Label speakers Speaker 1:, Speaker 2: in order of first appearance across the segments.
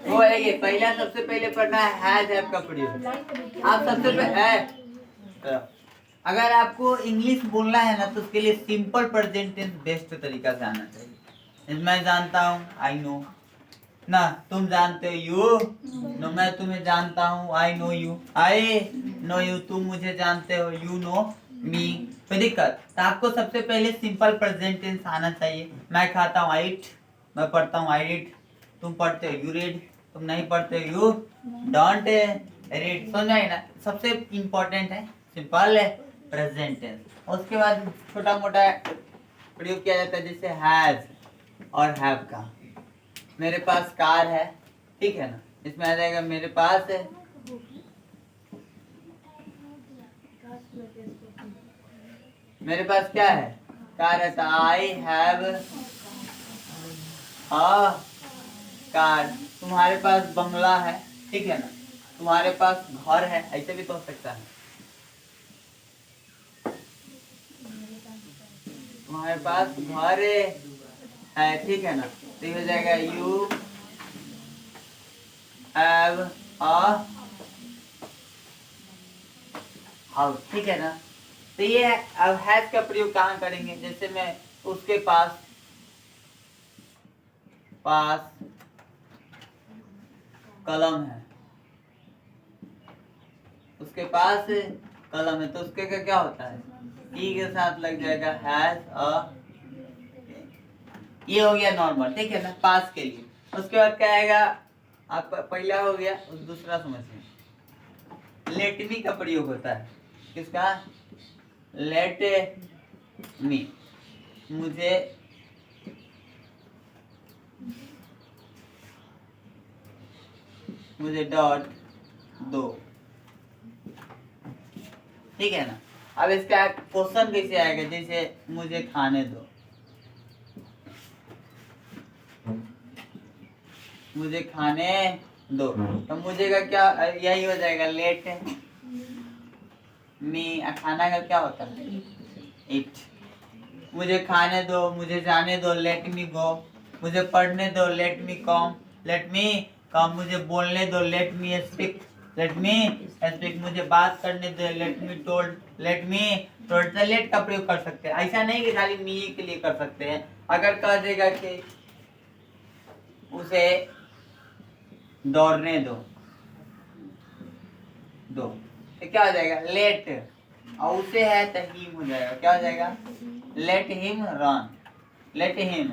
Speaker 1: वो है ये पहला, सबसे पहले पढ़ना है हैव का प्रयोग। आप सबसे पहले अगर आपको इंग्लिश बोलना है ना तो उसके लिए सिंपल प्रेजेंट टेंस बेस्ट तरीका से आना चाहिए। मैं जानता हूँ, आई नो ना, तुम जानते हो, यू नो, मैं तुम्हें जानता हूँ, I know you, I know you, तुम मुझे जानते हो, यू नो मी। कोई दिक्कत? तो आपको सबसे पहले सिंपल प्रेजेंट टेंस आना चाहिए। मैं खाता हूँ, आई ईट, मैं पढ़ता हूँ, आई रीड, तुम पढ़ते हो, यू रीड, तुम नहीं पढ़ते हो, यू डोंट रीड। समझ आई ना? सबसे इम्पोर्टेंट है सिंपल प्रेजेंट टेंस। उसके बाद छोटा मोटा प्रयोग किया जाता है जैसे हैज और हैव का। मेरे पास कार है, ठीक है ना, इसमें आ जाएगा मेरे पास है। मेरे पास क्या है? कार है, तो आई हैव अ कार। तुम्हारे पास बंगला है, ठीक है ना, तुम्हारे पास घर है, ऐसे भी तो हो सकता है। तुम्हारे पास घर है, ठीक है ना, तो ये हो जाएगा यू हैव अ हाउस, ठीक है ना। तो ये है। अब हैज का प्रयोग कहाँ करेंगे? जैसे मैं उसके पास कलम है, उसके पास कलम है, तो उसके का क्या होता है? ई के साथ लग जाएगा हैज अ, ये हो गया नॉर्मल, ठीक है ना, पास के लिए। उसके बाद क्या आएगा? आपका पहला हो गया, दूसरा समझिए। लेट मी का प्रयोग होता है। किसका? लेट मी, मुझे डॉट दो, ठीक है ना। अब इसका क्वेश्चन कैसे आएगा? जैसे मुझे खाने दो, मुझे खाने दो, तो मुझे का क्या यही हो जाएगा लेट मी। खाना का क्या होता है? इट। मुझे खाने दो, मुझे जाने दो, लेट मी गो। मुझे पढ़ने दो, लेट मी कम, लेट मी कम। मुझे बोलने दो, let me speak, let me speak. मुझे बात करने दो, let me told, let me told. Let का प्रयोग कर सकते हैं, ऐसा नहीं कि खाली मी के लिए कर सकते हैं। अगर कह देगा कि उसे दौड़ने दो, तो क्या हो जाएगा? लेट, और उसे है तो हिम हो जाएगा। क्या हो जाएगा? Let him run, let him.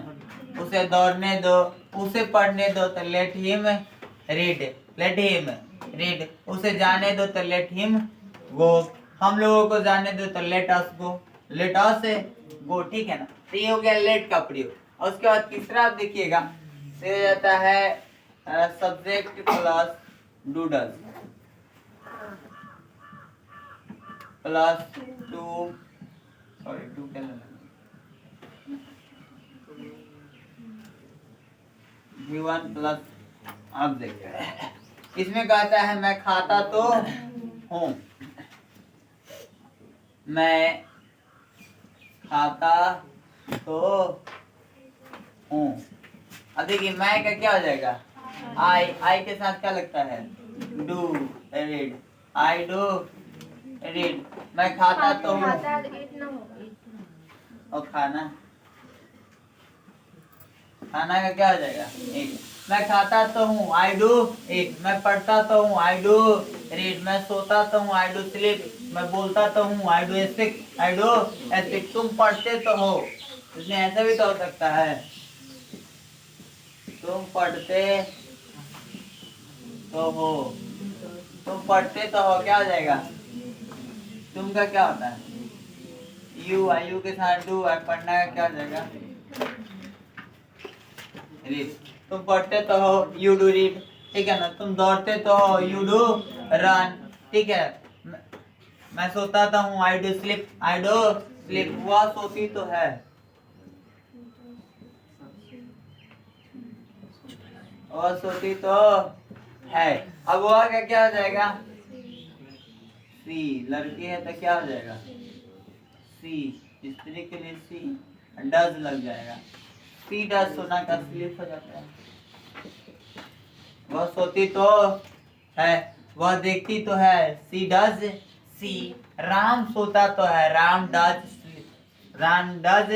Speaker 1: उसे दौड़ने दो, उसे पढ़ने दो, तो let him read, let him read. उसे जाने दो, तो लेट हिम गो। हम लोगों को जाने दो, तो लेट अस गो, लेट अस गो, ठीक है ना। तो ये हो गया लेट का प्रयोग। और उसके बाद तीसरा आप देखिएगा, तो हो जाता है subject plus doodle plus to, sorry to क्या लेना, V1 प्लस ऑब्जेक्ट। इसमें कहता है मैं खाता तो हूँ, मैं खाता तो हूँ। अब देखिए मैं का क्या हो जाएगा? आई के साथ क्या लगता है? Do read, I do read. मैं खाता तो हूँ, और खाना, खाना का क्या हो जाएगा? इट। मैं खाता तो हूँ, आई डू इट। मैं पढ़ता तो हूँ, आई डू रीड। मैं सोता तो हूँ, आई डू स्लीप। मैं बोलता तो हूँ, I do speak, I do speak. तुम पढ़ते तो हो, इसमें ऐसा भी तो हो सकता है, तुम पढ़ते तो हो, तुम पढ़ते तो हो, क्या हो जाएगा? तुम का क्या होता है? यू, आई यू के साथ डू, और पढ़ना का क्या हो जाएगा? रीड। तुम पढ़ते तो हो, यू डू रीड, ठीक है ना। तुम दौड़ते तो हो, यू डू रन, ठीक है। मैं सोता तो हूँ, I do sleep, I do sleep. वह सोती तो है, वह सोती तो है। अब वह का क्या हो जाएगा? सी। लड़की है तो क्या हो जाएगा? सी। स्त्री के लिए सी, डज लग जाएगा। सी डज सोना का स्लिप हो जाता है। वह सोती तो है, वह देखती तो है, सी डज सी। राम सोता तो है, Ram does sleep, Ram does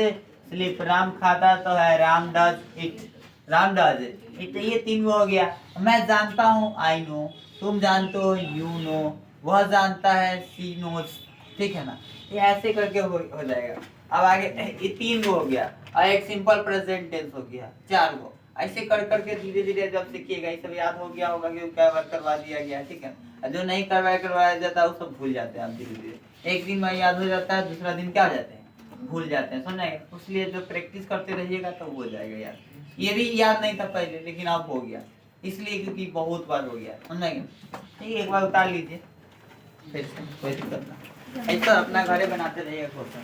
Speaker 1: sleep. Ram खाता तो है, Ram does it, Ram does it. ये तीन वो हो गया। मैं जानता हूँ, आई नो। तुम जानते हो, यू नो। वह जानता है, सी नोज। ठीक है ना, ये ऐसे करके हो जाएगा। अब आगे ये तीन वो हो गया और एक सिंपल प्रेजेंट टेंस हो गया, चार वो। ऐसे कर करके धीरे धीरे जब सीखिएगा, ये सब याद हो गया होगा कि क्या वर्क करवा दिया गया, ठीक है। और जो नहीं करवाया जाता है वो सब भूल जाते हैं आप धीरे धीरे। एक दिन में याद हो जाता है, दूसरा दिन क्या हो जाते हैं, भूल जाते हैं, समझे। इसलिए जो प्रैक्टिस करते रहिएगा तो हो जाएगा याद। ये भी याद नहीं था पहले, लेकिन अब हो गया, इसलिए क्योंकि बहुत बार हो गया, समझेंगे। ठीक है, एक बार उतार लीजिए, फिर से कोई दिक्कत ना। ऐसा अपना घरे बनाते रहिएगा क्वेश्चन।